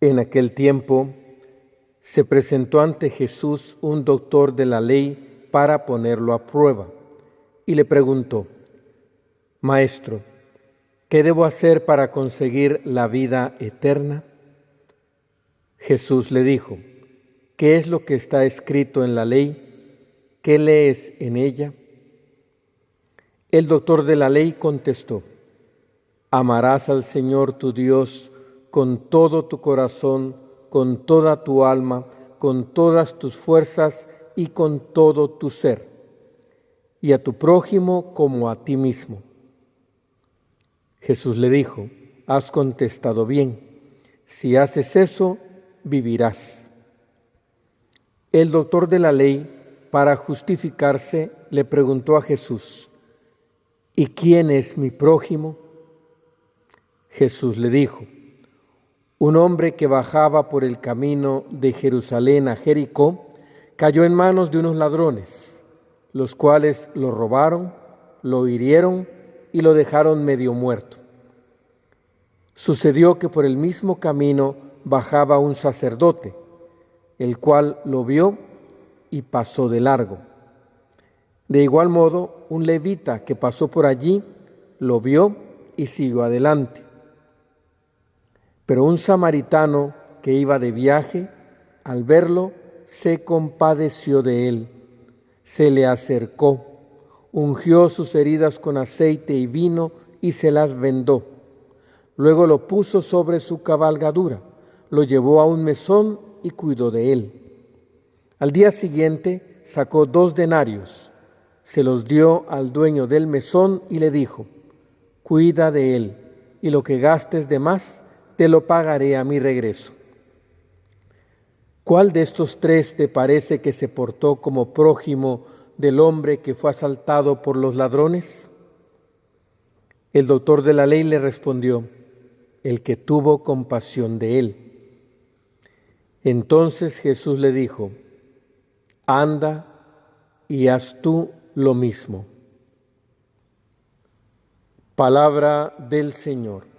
En aquel tiempo se presentó ante Jesús un doctor de la ley para ponerlo a prueba y le preguntó: Maestro, ¿qué debo hacer para conseguir la vida eterna? Jesús le dijo: ¿Qué es lo que está escrito en la ley? ¿Qué lees en ella? El doctor de la ley contestó: Amarás al Señor tu Dios con todo tu corazón, con toda tu alma, con todas tus fuerzas y con todo tu ser, y a tu prójimo como a ti mismo. Jesús le dijo: Has contestado bien. Si haces eso, vivirás. El doctor de la ley, para justificarse, le preguntó a Jesús: ¿Y quién es mi prójimo? Jesús le dijo: Un hombre que bajaba por el camino de Jerusalén a Jericó cayó en manos de unos ladrones, los cuales lo robaron, lo hirieron y lo dejaron medio muerto. Sucedió que por el mismo camino bajaba un sacerdote, el cual lo vio y pasó de largo. De igual modo, un levita que pasó por allí lo vio y siguió adelante. Pero un samaritano que iba de viaje, al verlo, se compadeció de él, se le acercó, ungió sus heridas con aceite y vino y se las vendó. Luego lo puso sobre su cabalgadura, lo llevó a un mesón y cuidó de él. Al día siguiente sacó 2 denarios, se los dio al dueño del mesón y le dijo: Cuida de él, y lo que gastes de más te lo pagaré a mi regreso. ¿Cuál de estos 3 te parece que se portó como prójimo del hombre que fue asaltado por los ladrones? El doctor de la ley le respondió: El que tuvo compasión de él. Entonces Jesús le dijo: Anda y haz tú lo mismo. Palabra del Señor.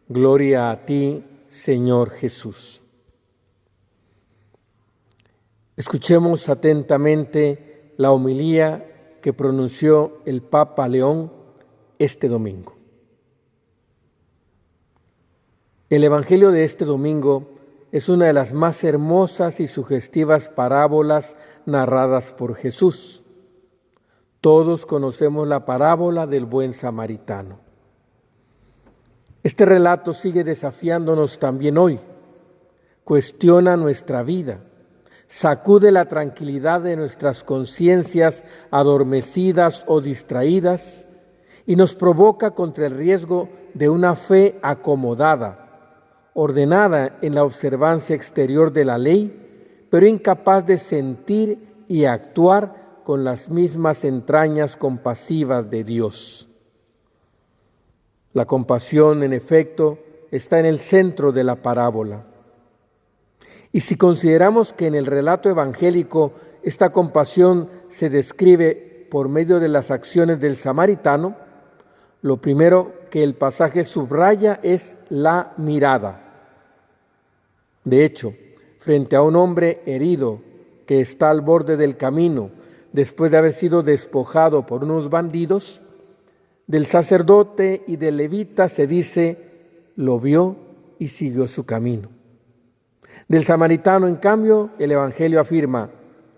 Gloria a ti, Señor Jesús. Escuchemos atentamente la homilía que pronunció el Papa León este domingo. El Evangelio de este domingo es una de las más hermosas y sugestivas parábolas narradas por Jesús. Todos conocemos la parábola del buen samaritano. Este relato sigue desafiándonos también hoy. Cuestiona nuestra vida, sacude la tranquilidad de nuestras conciencias adormecidas o distraídas y nos provoca contra el riesgo de una fe acomodada, ordenada en la observancia exterior de la ley, pero incapaz de sentir y actuar con las mismas entrañas compasivas de Dios. La compasión, en efecto, está en el centro de la parábola. Y si consideramos que en el relato evangélico esta compasión se describe por medio de las acciones del samaritano, lo primero que el pasaje subraya es la mirada. De hecho, frente a un hombre herido que está al borde del camino después de haber sido despojado por unos bandidos, del sacerdote y del levita se dice: lo vio y siguió su camino. Del samaritano, en cambio, el Evangelio afirma: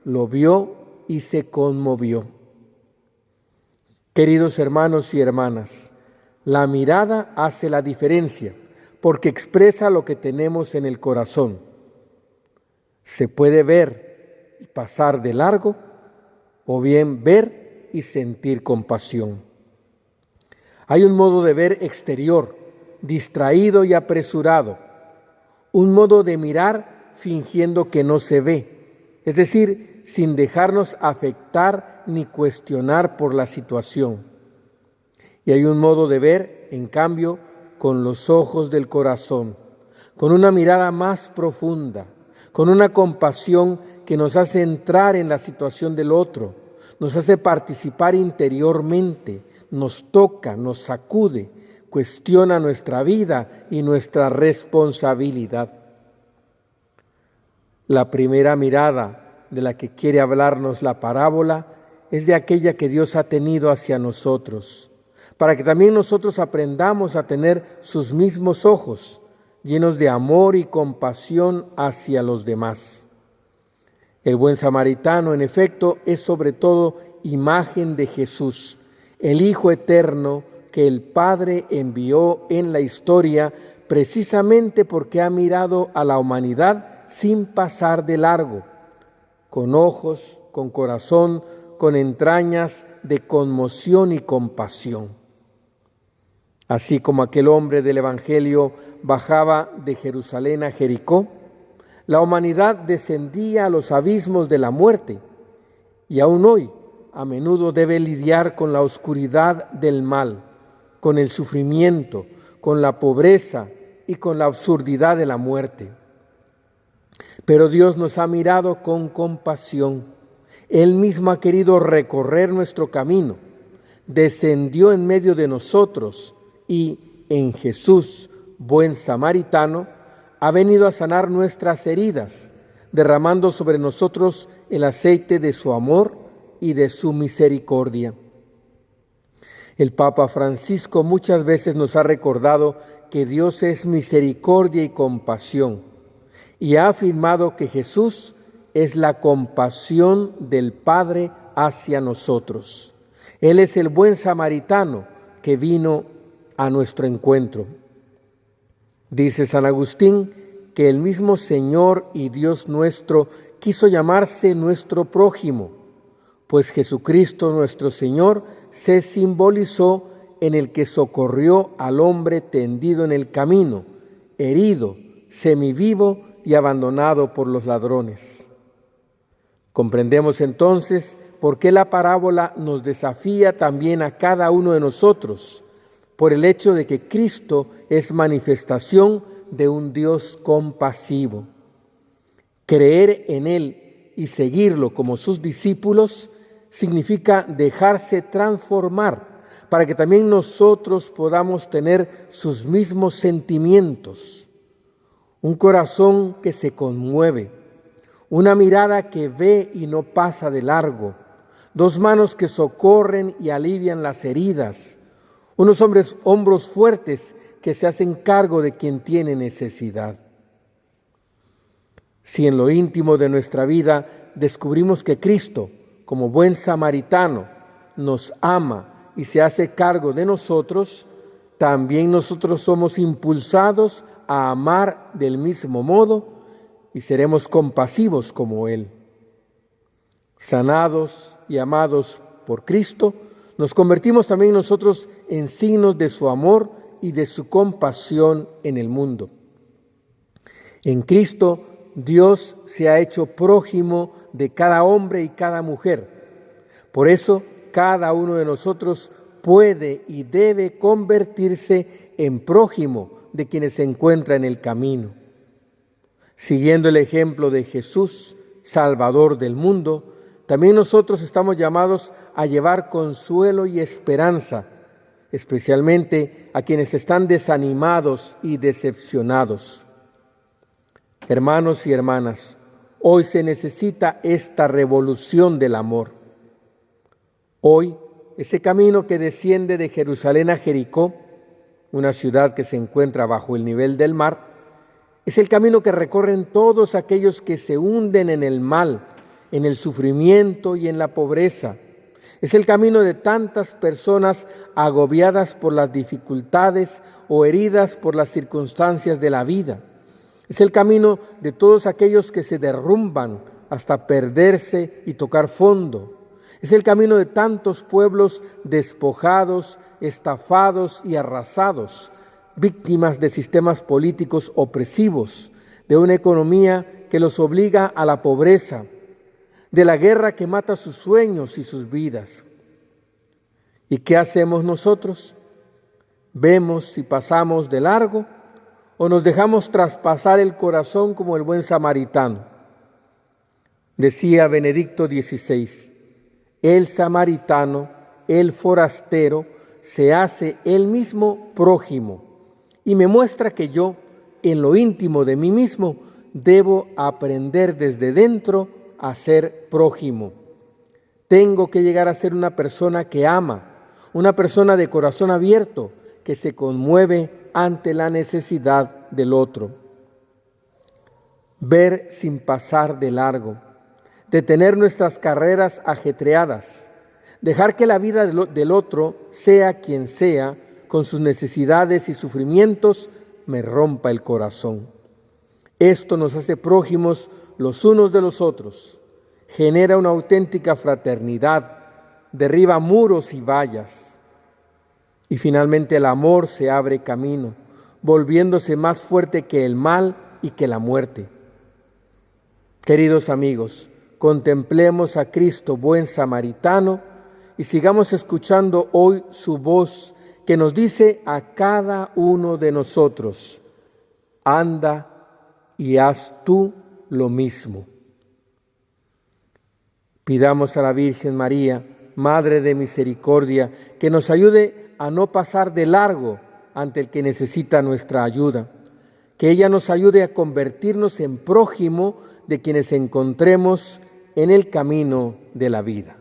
lo vio y se conmovió. Queridos hermanos y hermanas, la mirada hace la diferencia porque expresa lo que tenemos en el corazón. Se puede ver y pasar de largo, o bien ver y sentir compasión. Hay un modo de ver exterior, distraído y apresurado, un modo de mirar fingiendo que no se ve, es decir, sin dejarnos afectar ni cuestionar por la situación. Y hay un modo de ver, en cambio, con los ojos del corazón, con una mirada más profunda, con una compasión que nos hace entrar en la situación del otro, nos hace participar interiormente, nos toca, nos sacude, cuestiona nuestra vida y nuestra responsabilidad. La primera mirada de la que quiere hablarnos la parábola es de aquella que Dios ha tenido hacia nosotros, para que también nosotros aprendamos a tener sus mismos ojos, llenos de amor y compasión hacia los demás. El buen samaritano, en efecto, es sobre todo imagen de Jesús, el Hijo eterno que el Padre envió en la historia precisamente porque ha mirado a la humanidad sin pasar de largo, con ojos, con corazón, con entrañas de conmoción y compasión. Así como aquel hombre del Evangelio bajaba de Jerusalén a Jericó, la humanidad descendía a los abismos de la muerte y aún hoy a menudo debe lidiar con la oscuridad del mal, con el sufrimiento, con la pobreza y con la absurdidad de la muerte. Pero Dios nos ha mirado con compasión. Él mismo ha querido recorrer nuestro camino, descendió en medio de nosotros y en Jesús, buen samaritano, ha venido a sanar nuestras heridas, derramando sobre nosotros el aceite de su amor y de su misericordia. El Papa Francisco muchas veces nos ha recordado que Dios es misericordia y compasión, y ha afirmado que Jesús es la compasión del Padre hacia nosotros. Él es el buen samaritano que vino a nuestro encuentro. Dice San Agustín que el mismo Señor y Dios nuestro quiso llamarse nuestro prójimo, pues Jesucristo nuestro Señor se simbolizó en el que socorrió al hombre tendido en el camino, herido, semivivo y abandonado por los ladrones. Comprendemos entonces por qué la parábola nos desafía también a cada uno de nosotros, por el hecho de que Cristo es manifestación de un Dios compasivo. Creer en Él y seguirlo como sus discípulos significa dejarse transformar para que también nosotros podamos tener sus mismos sentimientos. Un corazón que se conmueve, una mirada que ve y no pasa de largo, dos manos que socorren y alivian las heridas, unos hombros fuertes que se hacen cargo de quien tiene necesidad. Si en lo íntimo de nuestra vida descubrimos que Cristo, como buen samaritano, nos ama y se hace cargo de nosotros, también nosotros somos impulsados a amar del mismo modo y seremos compasivos como Él. Sanados y amados por Cristo, nos convertimos también nosotros en signos de su amor y de su compasión en el mundo. En Cristo, Dios se ha hecho prójimo de cada hombre y cada mujer. Por eso, cada uno de nosotros puede y debe convertirse en prójimo de quienes se encuentran en el camino. Siguiendo el ejemplo de Jesús, Salvador del mundo, también nosotros estamos llamados a llevar consuelo y esperanza, especialmente a quienes están desanimados y decepcionados. Hermanos y hermanas, hoy se necesita esta revolución del amor. Hoy, ese camino que desciende de Jerusalén a Jericó, una ciudad que se encuentra bajo el nivel del mar, es el camino que recorren todos aquellos que se hunden en el mal, en el sufrimiento y en la pobreza. Es el camino de tantas personas agobiadas por las dificultades o heridas por las circunstancias de la vida. Es el camino de todos aquellos que se derrumban hasta perderse y tocar fondo. Es el camino de tantos pueblos despojados, estafados y arrasados, víctimas de sistemas políticos opresivos, de una economía que los obliga a la pobreza, de la guerra que mata sus sueños y sus vidas. ¿Y qué hacemos nosotros? ¿Vemos y pasamos de largo o nos dejamos traspasar el corazón como el buen samaritano? Decía Benedicto XVI, el samaritano, el forastero, se hace él mismo prójimo y me muestra que yo, en lo íntimo de mí mismo, debo aprender desde dentro a ser prójimo. Tengo que llegar a ser una persona que ama, una persona de corazón abierto, que se conmueve ante la necesidad del otro. Ver sin pasar de largo, detener nuestras carreras ajetreadas, dejar que la vida del otro, sea quien sea, con sus necesidades y sufrimientos, me rompa el corazón. Esto nos hace prójimos los unos de los otros, genera una auténtica fraternidad, derriba muros y vallas. Y finalmente el amor se abre camino, volviéndose más fuerte que el mal y que la muerte. Queridos amigos, contemplemos a Cristo, buen samaritano, y sigamos escuchando hoy su voz que nos dice a cada uno de nosotros: anda y haz tú lo mismo. Pidamos a la Virgen María, Madre de Misericordia, que nos ayude a no pasar de largo ante el que necesita nuestra ayuda, que ella nos ayude a convertirnos en prójimo de quienes encontremos en el camino de la vida.